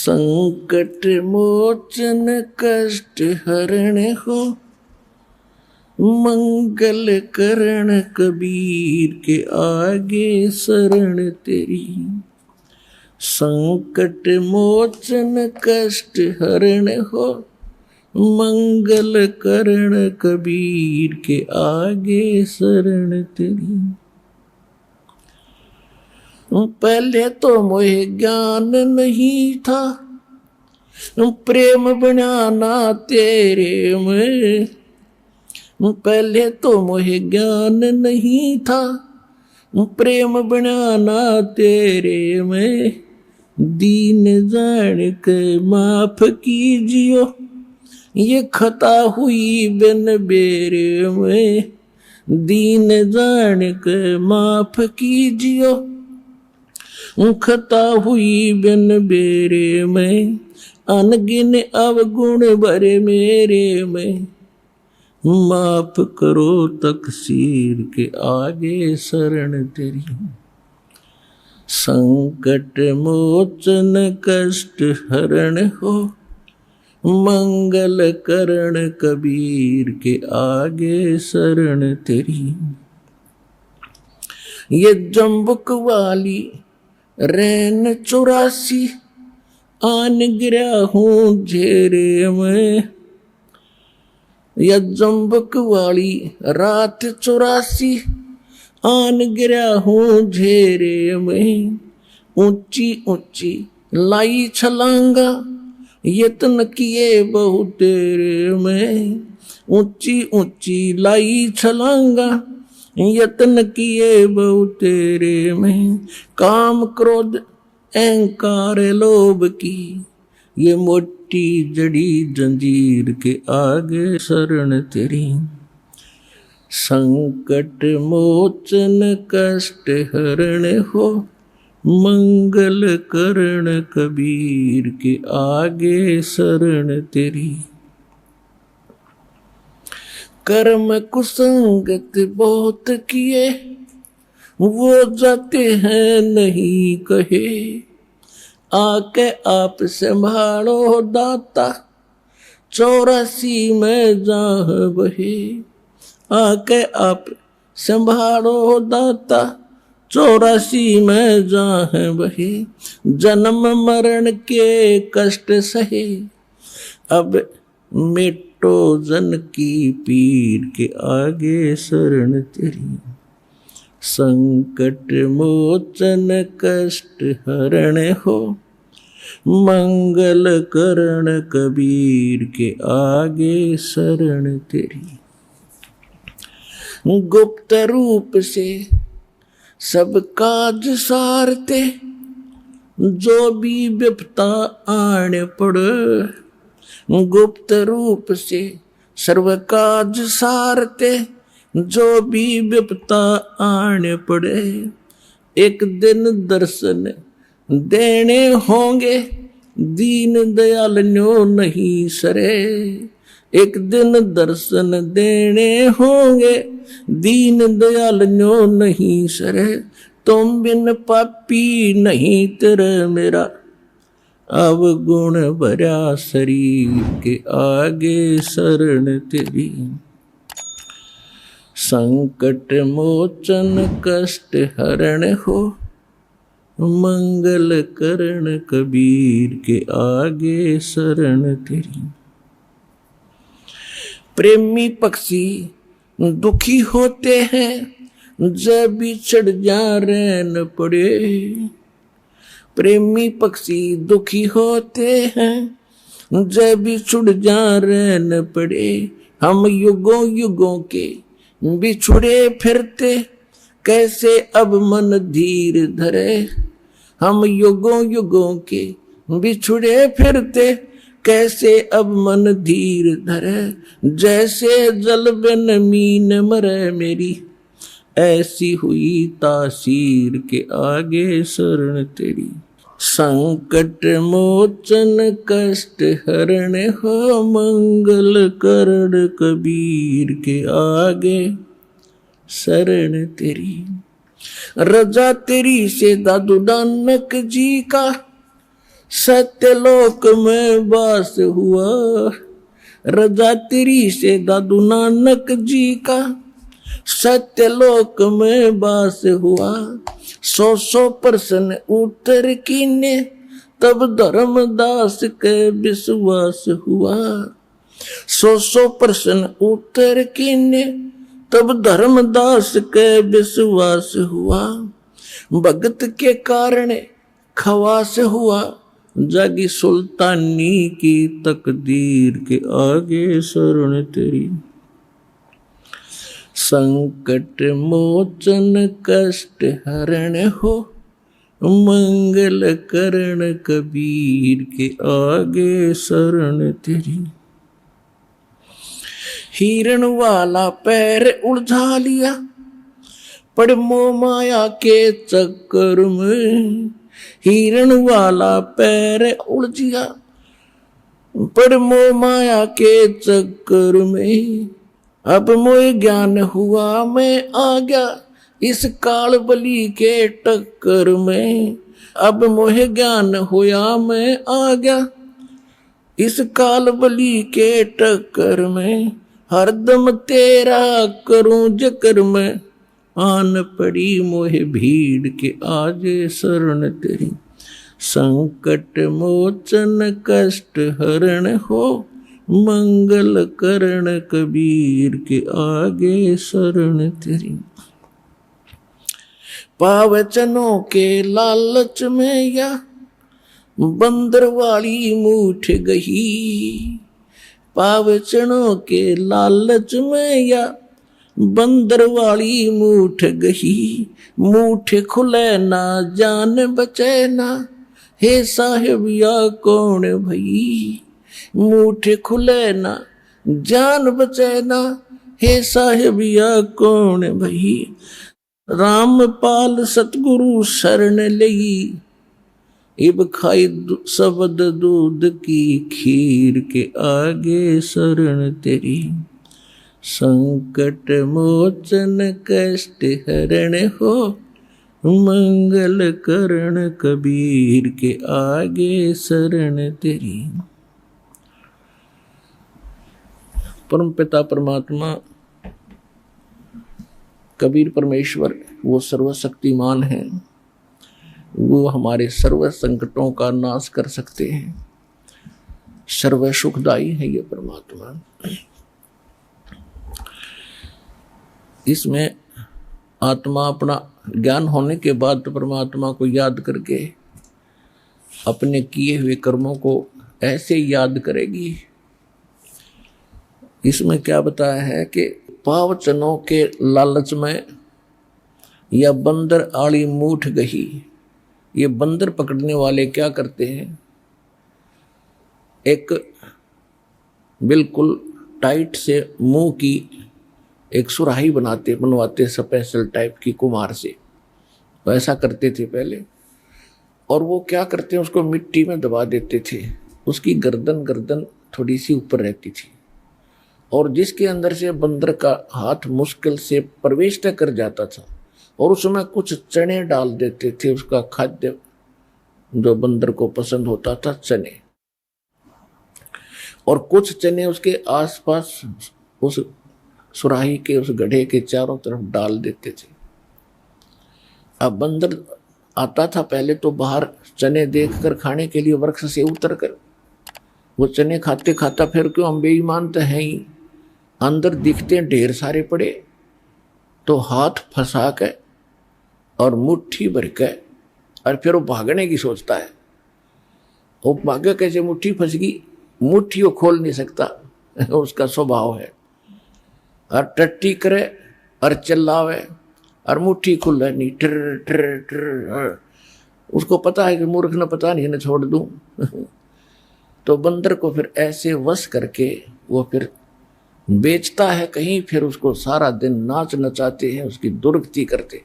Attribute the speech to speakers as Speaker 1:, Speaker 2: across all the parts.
Speaker 1: संकट मोचन कष्ट हरण हो, मंगल करण कबीर के आगे शरण तेरी। संकट मोचन कष्ट हरण हो, मंगल करण कबीर के आगे शरण तेरी। पहले तो मोहे ज्ञान नहीं था, प्रेम बनाना तेरे में। पहले तो मोहे ज्ञान नहीं था, प्रेम बनाना तेरे में। दीन जान के माफ कीजियो, ये खता हुई बिन बेरे में। दीन जान के माफ कीजियो, खता हुई बिन बेरे में। अनगिन अवगुण भरे मेरे में, माफ करो तकसीर के आगे शरण तेरी। संकट मोचन कष्ट हरण हो, मंगल करण कबीर के आगे शरण तेरी। ये जम्बुक वाली रैन 84, आन गिरा हूँ झेरे में। या जम्बुक वाली रात 84, आन गिरा हूँ झेरे में। ऊंची ऊंची लाई छलांगा, यत्न किए बहुत तेरे में। ऊंची ऊंची लाई छलांगा, यत्न किए बहुत तेरे में। काम क्रोध अहंकार लोभ की, ये मोटी जड़ी जंजीर के आगे शरण तेरी। संकट मोचन कष्ट हरण हो, मंगल करण कबीर के आगे शरण तेरी। कर्म कुसंगत बहुत किए, वो जाते हैं नहीं कहे। आके आप संभालो दाता, 84 में जहाँ बहे। आके आप संभालो दाता, 84 में जहाँ बहे। जन्म मरण के कष्ट सहे, अब मिटो जन की पीर के आगे शरण तेरी। संकट मोचन कष्ट हरण हो, मंगल करण कबीर के आगे शरण तेरी। गुप्त रूप से सब काज सारते, जो भी विपता आने पड़े। गुप्त रूप से सर्व काज सारते, जो भी विपता आने पड़े। एक दिन दर्शन देने होंगे, दीन दयाल न्यो नहीं सरे। एक दिन दर्शन देने होंगे, दीन दयाल न्यो नहीं सरे। तुम बिन पापी नहीं तेरे मेरा, अब गुण भरा शरीर के आगे शरण तेरी। संकट मोचन कष्ट हरण हो, मंगल करण कबीर के आगे शरण तेरी। प्रेमी पक्षी दुखी होते हैं, जब बिछड़ जा रहन पड़े। प्रेमी पक्षी दुखी होते हैं, जब बिछुड़ जा रहन पड़े। हम युगों युगों के बिछुड़े फिरते, कैसे अब मन धीर धरे। हम युगों युगों के बिछुड़े फिरते, कैसे अब मन धीर धरे। जैसे जल बिन मीन मरे मेरी, ऐसी हुई तासीर के आगे शरण तेरी। संकट मोचन कष्ट हरण हो, मंगल करण कबीर के आगे शरण तेरी। रजा तेरी से दादू नानक जी का, सत्यलोक में वास हुआ, रजा तेरी से दादू नानक जी का। सत्यलोक में वास हुआ, 100 प्रश्न उत्तर कीने, तब धर्मदास के विश्वास हुआ। 100 प्रश्न उत्तर कीने, तब धर्मदास के विश्वास हुआ। भगत के कारण खवास हुआ, जागी सुल्तानी की तकदीर के आगे शरण तेरी। संकट मोचन कष्ट हरण हो, मंगल करण कबीर के आगे शरण तेरी। हिरण वाला पैर उलझा लिया, पड़ मोह माया के चक्कर में। हिरण वाला पैर उलझिया, पड़ मोह माया के चक्कर में। अब मोह ज्ञान हुआ मैं आ गया, इस काल बली के टक्कर में। अब मोह ज्ञान हुआ मैं आ गया, इस काल बली के टक्कर में। हरदम तेरा करूं जिक्र में, आन पड़ी मोह भीड़ के आजे शरण तेरी। संकट मोचन कष्ट हरण हो, मंगल करण कबीर के आगे शरण तेरी। पावचनों के लालच में या बंदर वाली मूठ गही। पावचनों के लालच में या बंदर वाली मूठ गही। मूठ खुले ना जान बचे ना, हे साहिब या कौन भई। मूठ खुले ना जान बचे ना, हे साहिब या कौन भई। रामपाल सतगुरु शरण लई, इब खाई शब्द दूध की खीर के आगे शरण तेरी। संकट मोचन कष्ट हरण हो, मंगल करण कबीर के आगे शरण तेरी। परम पिता परमात्मा कबीर परमेश्वर वो सर्वशक्तिमान है, वो हमारे सर्व संकटों का नाश कर सकते हैं। सर्व सुखदाई है ये परमात्मा। इसमें आत्मा अपना ज्ञान होने के बाद तो परमात्मा को याद करके अपने किए हुए कर्मों को ऐसे याद करेगी। इसमें क्या बताया है कि पावचनों के लालच में या बंदर आड़ी मूठ गही। ये बंदर पकड़ने वाले क्या करते हैं, एक बिल्कुल टाइट से मुंह की एक सुराही बनवाते स्पेशल टाइप की कुम्हार से। तो ऐसा करते थे पहले। और वो क्या करते हैं, उसको मिट्टी में दबा देते थे। उसकी गर्दन थोड़ी सी ऊपर रहती थी, और जिसके अंदर से बंदर का हाथ मुश्किल से प्रवेश कर जाता था, और उसमें कुछ चने डाल देते थे। उसका खाद्य जो बंदर को पसंद होता था, चने, और कुछ चने उसके आसपास उस सुराही के उस गड्ढे के चारों तरफ डाल देते थे। अब बंदर आता था पहले तो बाहर चने देखकर खाने के लिए वृक्ष से उतरकर वो चने खाता, फिर क्यों हम बेईमान तो हैं ही, अंदर दिखते ढेर सारे पड़े, तो हाथ फंसा के और मुट्ठी भर के, और फिर वो भागने की सोचता है। वो भागे कैसे, मुट्ठी फंस गई, मुट्ठी वो खोल नहीं सकता, उसका स्वभाव है। और टट्टी करे और चिल्लावे और मुट्ठी खुले नहीं, टर टर टर। उसको पता है कि मूर्ख न पता नहीं न छोड़ दूं। तो बंदर को फिर ऐसे वश करके वो फिर बेचता है कहीं, फिर उसको सारा दिन नाच नचाते हैं, उसकी दुर्गति करते।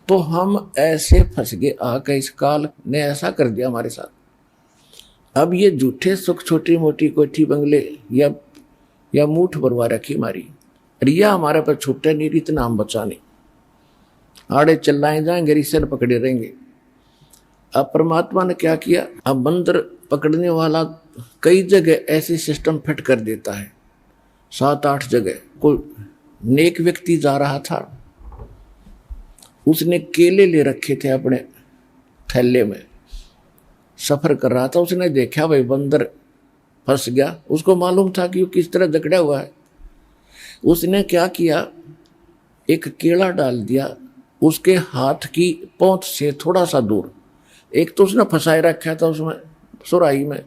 Speaker 1: तो हम ऐसे फंस गए आके, इस काल ने ऐसा कर दिया हमारे साथ। अब ये झूठे सुख, छोटी मोटी कोठी बंगले या मूठ भरवा रखी हमारी, रिया हमारे पर छूटे नहीं, इतना हम बचा नहीं। आड़े चिल्लाए जाएंगे, रिश्ते पकड़े रहेंगे। अब परमात्मा ने क्या किया, अब बंदर पकड़ने वाला कई जगह ऐसे सिस्टम फिट कर देता है, 7-8 जगह। कोई नेक व्यक्ति जा रहा था, उसने केले ले रखे थे अपने थैले में, सफर कर रहा था, उसने देखा भाई बंदर फंस गया, उसको मालूम था कि वो किस तरह जकड़ा हुआ है। उसने क्या किया, एक केला डाल दिया उसके हाथ की पहुंच से थोड़ा सा दूर। एक तो उसने फंसाए रखा था उसमें सुराही में,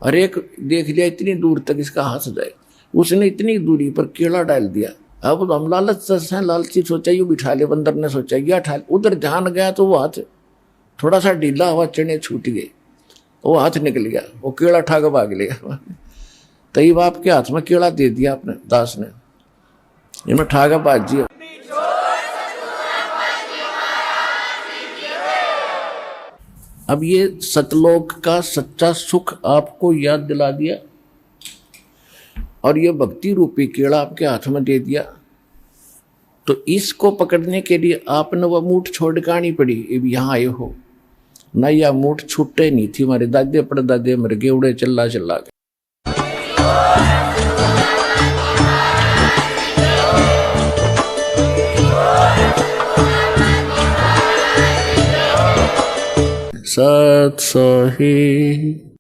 Speaker 1: और एक देख लिया इतनी दूर तक इसका हाथ जाए, उसने इतनी दूरी पर केला डाल दिया। अब हम लालची सोचा यू बिठा ले, बंदर ने सोचा यह उठा ले, उधर ध्यान गया तो वो हाथ थोड़ा सा ढीला हुआ, चने छूट गए, वो हाथ निकल गया, वो केला ठाक भाग लिया। तई बाप के हाथ में केला दे दिया अपने दास ने, इन्हें ठाका भाग दिया। अब ये सतलोक का सच्चा सुख आपको याद दिला दिया, और ये भक्ति रूपी केला आपके हाथ में दे दिया। तो इसको पकड़ने के लिए आपने वह मूठ छोड़ के आनी पड़ी। अब यहाँ आए हो ना, यह मूठ छूटे नहीं थी, हमारे दादे परदादे मर गए उड़े चल्ला चल्ला के। सत सोही